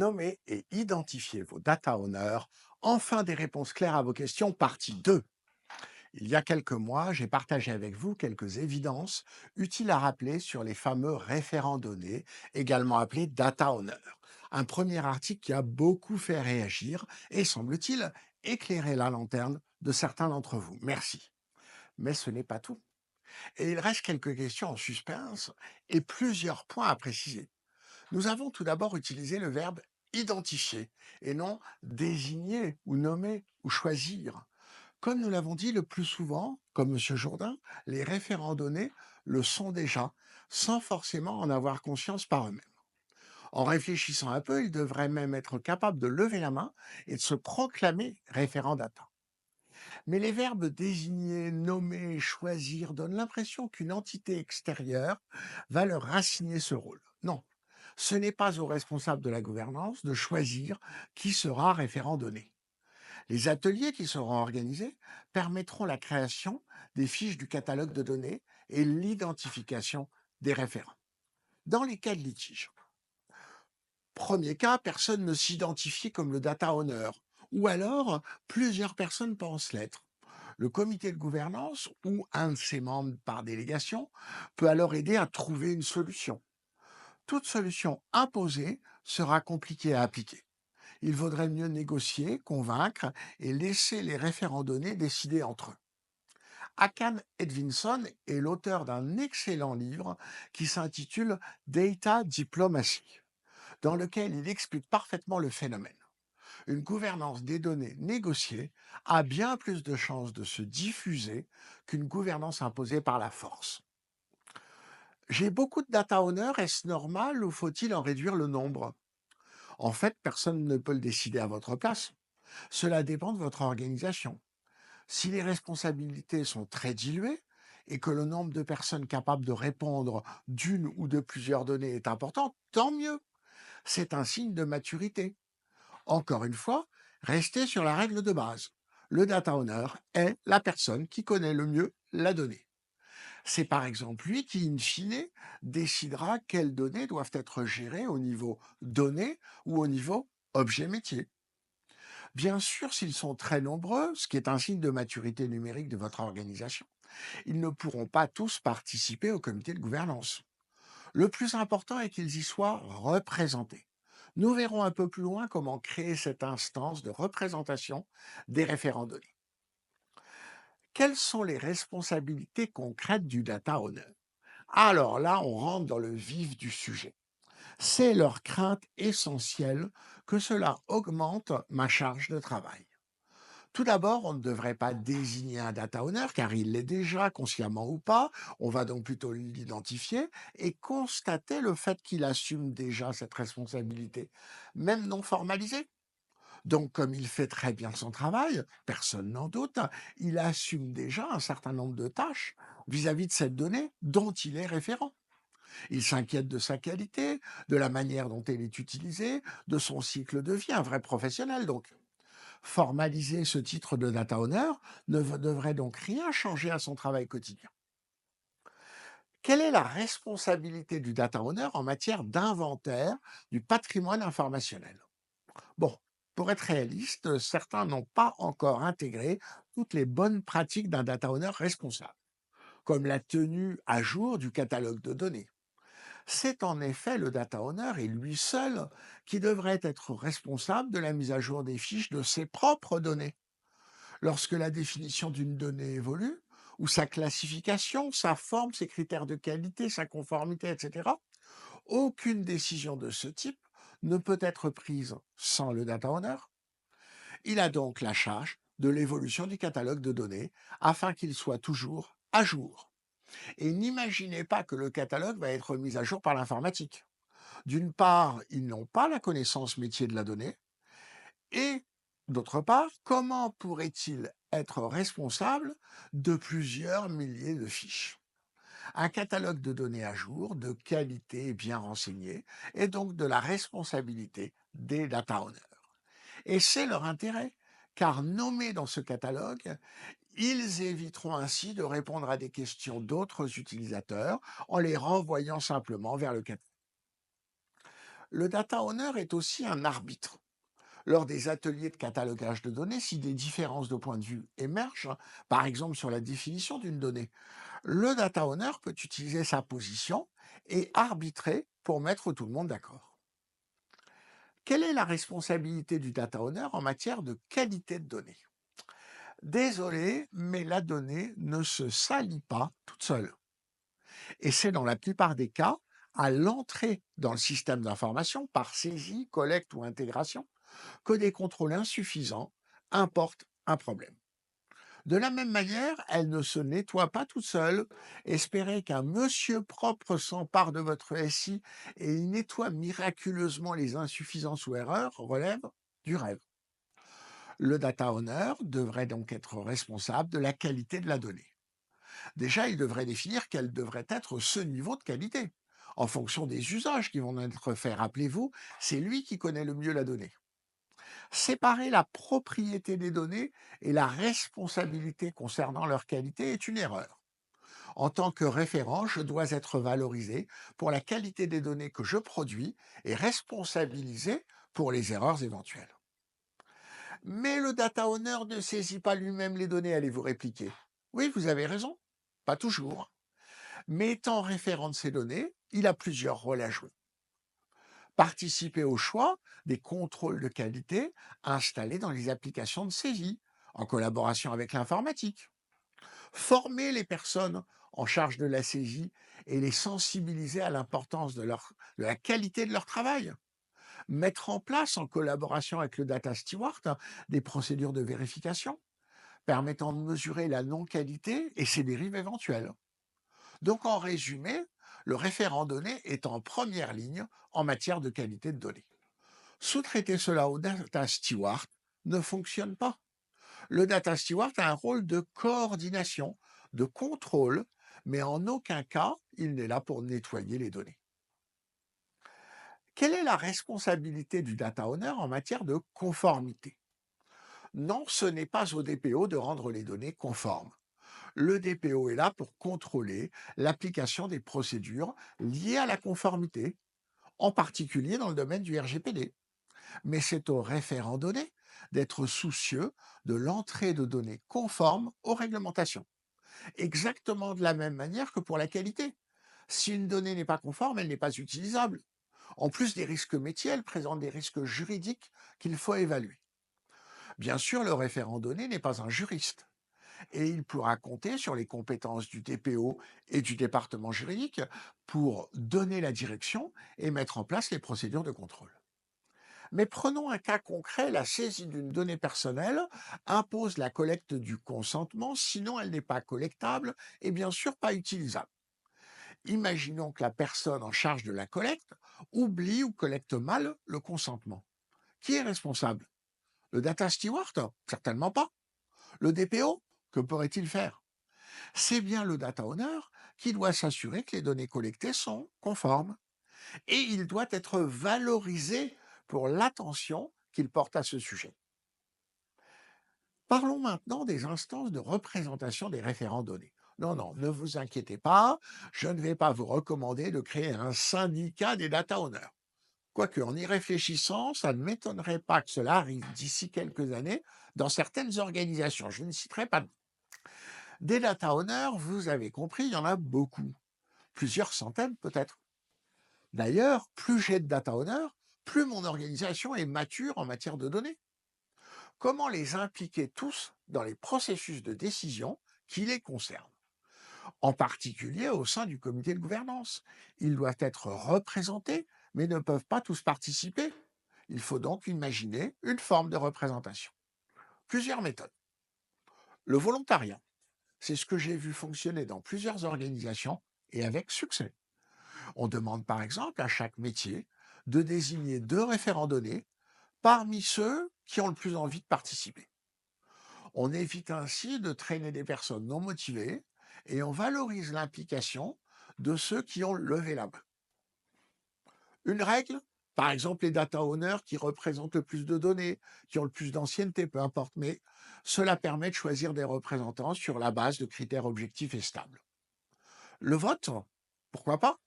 Nommez et identifiez vos data owners. Enfin des réponses claires à vos questions, partie 2. Il y a quelques mois, j'ai partagé avec vous quelques évidences utiles à rappeler sur les fameux référents données, également appelés data owners. Un premier article qui a beaucoup fait réagir et, semble-t-il, éclairer la lanterne de certains d'entre vous. Merci. Mais ce n'est pas tout. Et il reste quelques questions en suspense et plusieurs points à préciser. Nous avons tout d'abord utilisé le verbe identifier et non désigner ou nommer ou choisir. Comme nous l'avons dit le plus souvent, comme M. Jourdain, les référents donnés le sont déjà, sans forcément en avoir conscience par eux-mêmes. En réfléchissant un peu, ils devraient même être capables de lever la main et de se proclamer référent data. Mais les verbes désigner, nommer, choisir donnent l'impression qu'une entité extérieure va leur assigner ce rôle. Non, ce n'est pas aux responsables de la gouvernance de choisir qui sera référent donné. Les ateliers qui seront organisés permettront la création des fiches du catalogue de données et l'identification des référents. Dans les cas de litige, premier cas, personne ne s'identifie comme le data owner, ou alors plusieurs personnes pensent l'être. Le comité de gouvernance ou un de ses membres par délégation peut alors aider à trouver une solution. Toute solution imposée sera compliquée à appliquer. Il vaudrait mieux négocier, convaincre et laisser les référents donnés décider entre eux. Akan Edvinson est l'auteur d'un excellent livre qui s'intitule Data Diplomacy, dans lequel il explique parfaitement le phénomène. Une gouvernance des données négociée a bien plus de chances de se diffuser qu'une gouvernance imposée par la force. J'ai beaucoup de data owners, est-ce normal ou faut-il en réduire le nombre? En fait, personne ne peut le décider à votre place. Cela dépend de votre organisation. Si les responsabilités sont très diluées et que le nombre de personnes capables de répondre d'une ou de plusieurs données est important, tant mieux. C'est un signe de maturité. Encore une fois, restez sur la règle de base. Le data owner est la personne qui connaît le mieux la donnée. C'est par exemple lui qui, in fine, décidera quelles données doivent être gérées au niveau données ou au niveau objet métier. Bien sûr, s'ils sont très nombreux, ce qui est un signe de maturité numérique de votre organisation, ils ne pourront pas tous participer au comité de gouvernance. Le plus important est qu'ils y soient représentés. Nous verrons un peu plus loin comment créer cette instance de représentation des référents donnés. Quelles sont les responsabilités concrètes du data owner? Alors là, on rentre dans le vif du sujet. C'est leur crainte essentielle que cela augmente ma charge de travail. Tout d'abord, on ne devrait pas désigner un data owner car il l'est déjà, consciemment ou pas. On va donc plutôt l'identifier et constater le fait qu'il assume déjà cette responsabilité, même non formalisée. Donc, comme il fait très bien son travail, personne n'en doute, il assume déjà un certain nombre de tâches vis-à-vis de cette donnée dont il est référent. Il s'inquiète de sa qualité, de la manière dont elle est utilisée, de son cycle de vie, un vrai professionnel donc. Formaliser ce titre de data owner devrait donc rien changer à son travail quotidien. Quelle est la responsabilité du data owner en matière d'inventaire du patrimoine informationnel? Bon, pour être réaliste, certains n'ont pas encore intégré toutes les bonnes pratiques d'un data owner responsable, comme la tenue à jour du catalogue de données. C'est en effet le data owner et lui seul qui devrait être responsable de la mise à jour des fiches de ses propres données. Lorsque la définition d'une donnée évolue, ou sa classification, sa forme, ses critères de qualité, sa conformité, etc., aucune décision de ce type ne peut être prise sans le data owner. Il a donc la charge de l'évolution du catalogue de données afin qu'il soit toujours à jour. Et n'imaginez pas que le catalogue va être mis à jour par l'informatique. D'une part, ils n'ont pas la connaissance métier de la donnée, et d'autre part, comment pourrait-il être responsable de plusieurs milliers de fiches? Un catalogue de données à jour, de qualité et bien renseigné, est donc de la responsabilité des data owners. Et c'est leur intérêt, car nommés dans ce catalogue, ils éviteront ainsi de répondre à des questions d'autres utilisateurs en les renvoyant simplement vers le catalogue. Le data owner est aussi un arbitre. Lors des ateliers de catalogage de données, si des différences de point de vue émergent, par exemple sur la définition d'une donnée, le data owner peut utiliser sa position et arbitrer pour mettre tout le monde d'accord. Quelle est la responsabilité du data owner en matière de qualité de données? Désolé, mais la donnée ne se salit pas toute seule. Et c'est dans la plupart des cas à l'entrée dans le système d'information par saisie, collecte ou intégration que des contrôles insuffisants importent un problème. De la même manière, elle ne se nettoie pas toute seule. Espérer qu'un monsieur propre s'empare de votre SI et y nettoie miraculeusement les insuffisances ou erreurs relève du rêve. Le data owner devrait donc être responsable de la qualité de la donnée. Déjà, il devrait définir quel devrait être ce niveau de qualité. En fonction des usages qui vont être faits, rappelez-vous, c'est lui qui connaît le mieux la donnée. Séparer la propriété des données et la responsabilité concernant leur qualité est une erreur. En tant que référent, je dois être valorisé pour la qualité des données que je produis et responsabilisé pour les erreurs éventuelles. Mais le data owner ne saisit pas lui-même les données, allez-vous répliquer. Oui, vous avez raison, pas toujours. Mais étant référent de ces données, il a plusieurs rôles à jouer. Participer au choix des contrôles de qualité installés dans les applications de saisie, en collaboration avec l'informatique. Former les personnes en charge de la saisie et les sensibiliser à l'importance de la qualité de leur travail. Mettre en place, en collaboration avec le data steward, des procédures de vérification permettant de mesurer la non-qualité et ses dérives éventuelles. Donc, en résumé, le référent données est en première ligne en matière de qualité de données. Sous-traiter cela au data steward ne fonctionne pas. Le data steward a un rôle de coordination, de contrôle, mais en aucun cas il n'est là pour nettoyer les données. Quelle est la responsabilité du data owner en matière de conformité? Non, ce n'est pas au DPO de rendre les données conformes. Le DPO est là pour contrôler l'application des procédures liées à la conformité, en particulier dans le domaine du RGPD. Mais c'est au référent données d'être soucieux de l'entrée de données conformes aux réglementations. Exactement de la même manière que pour la qualité. Si une donnée n'est pas conforme, elle n'est pas utilisable. En plus des risques métiers, elle présente des risques juridiques qu'il faut évaluer. Bien sûr, le référent données n'est pas un juriste et il pourra compter sur les compétences du DPO et du département juridique pour donner la direction et mettre en place les procédures de contrôle. Mais prenons un cas concret, la saisie d'une donnée personnelle impose la collecte du consentement, sinon elle n'est pas collectable et bien sûr pas utilisable. Imaginons que la personne en charge de la collecte oublie ou collecte mal le consentement. Qui est responsable? Le data steward? Certainement pas. Le DPO? Que pourrait-il faire? C'est bien le data owner qui doit s'assurer que les données collectées sont conformes. Et il doit être valorisé pour l'attention qu'il porte à ce sujet. Parlons maintenant des instances de représentation des référents donnés. Non, non, ne vous inquiétez pas, je ne vais pas vous recommander de créer un syndicat des data owners. Quoique, en y réfléchissant, ça ne m'étonnerait pas que cela arrive d'ici quelques années dans certaines organisations. Je ne citerai pas de nom. Des data owners, vous avez compris, il y en a beaucoup. Plusieurs centaines peut-être. D'ailleurs, plus j'ai de data owners, plus mon organisation est mature en matière de données. Comment les impliquer tous dans les processus de décision qui les concernent, en particulier au sein du comité de gouvernance? Ils doivent être représentés, mais ne peuvent pas tous participer. Il faut donc imaginer une forme de représentation. Plusieurs méthodes. Le volontariat, c'est ce que j'ai vu fonctionner dans plusieurs organisations et avec succès. On demande par exemple à chaque métier de désigner 2 référents donnés parmi ceux qui ont le plus envie de participer. On évite ainsi de traîner des personnes non motivées et on valorise l'implication de ceux qui ont levé la main. Une règle, par exemple les data owners qui représentent le plus de données, qui ont le plus d'ancienneté, peu importe, mais cela permet de choisir des représentants sur la base de critères objectifs et stables. Le vote, pourquoi pas?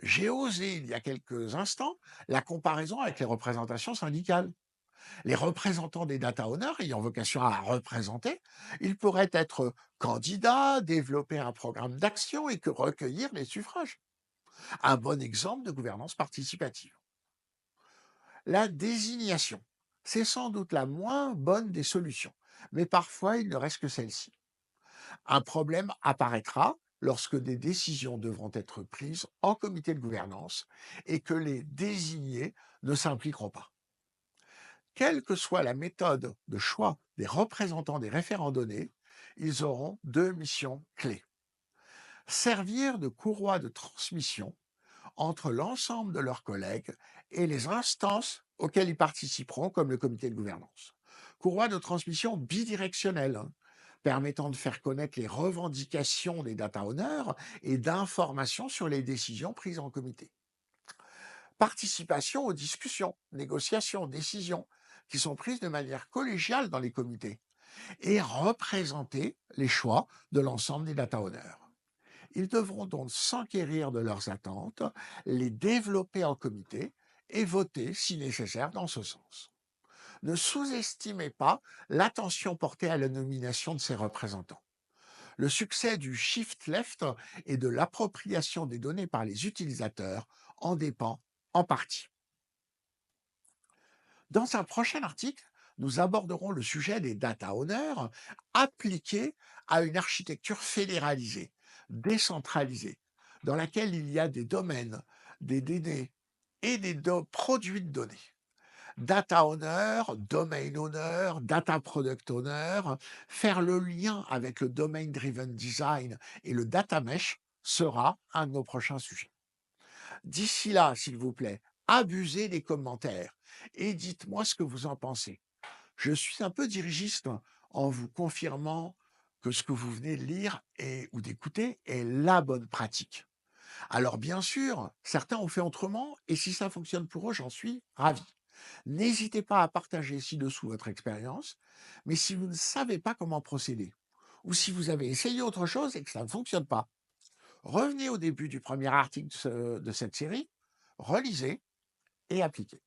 J'ai osé il y a quelques instants la comparaison avec les représentations syndicales. Les représentants des data owners ayant vocation à représenter, ils pourraient être candidats, développer un programme d'action et que recueillir les suffrages. Un bon exemple de gouvernance participative. La désignation, c'est sans doute la moins bonne des solutions, mais parfois il ne reste que celle-ci. Un problème apparaîtra lorsque des décisions devront être prises en comité de gouvernance et que les désignés ne s'impliqueront pas. Quelle que soit la méthode de choix des représentants des référents donnés, ils auront deux missions clés. Servir de courroie de transmission entre l'ensemble de leurs collègues et les instances auxquelles ils participeront, comme le comité de gouvernance. Courroie de transmission bidirectionnelle, hein, permettant de faire connaître les revendications des data owners et d'informations sur les décisions prises en comité. Participation aux discussions, négociations, décisions qui sont prises de manière collégiale dans les comités et représenter les choix de l'ensemble des data owners. Ils devront donc s'enquérir de leurs attentes, les développer en comité et voter, si nécessaire, dans ce sens. Ne sous-estimez pas l'attention portée à la nomination de ces représentants. Le succès du shift left et de l'appropriation des données par les utilisateurs en dépend en partie. Dans un prochain article, nous aborderons le sujet des data owners appliqués à une architecture fédéralisée, décentralisée, dans laquelle il y a des domaines, des données et des produits de données. Data owner, domain owner, data product owner, faire le lien avec le domain driven design et le data mesh sera un de nos prochains sujets. D'ici là, s'il vous plaît, abusez des commentaires et dites-moi ce que vous en pensez. Je suis un peu dirigiste en vous confirmant que ce que vous venez de lire ou d'écouter est la bonne pratique. Alors bien sûr, certains ont fait autrement et si ça fonctionne pour eux, j'en suis ravi. N'hésitez pas à partager ci-dessous votre expérience, mais si vous ne savez pas comment procéder, ou si vous avez essayé autre chose et que ça ne fonctionne pas, revenez au début du premier article de cette série, relisez et appliquez.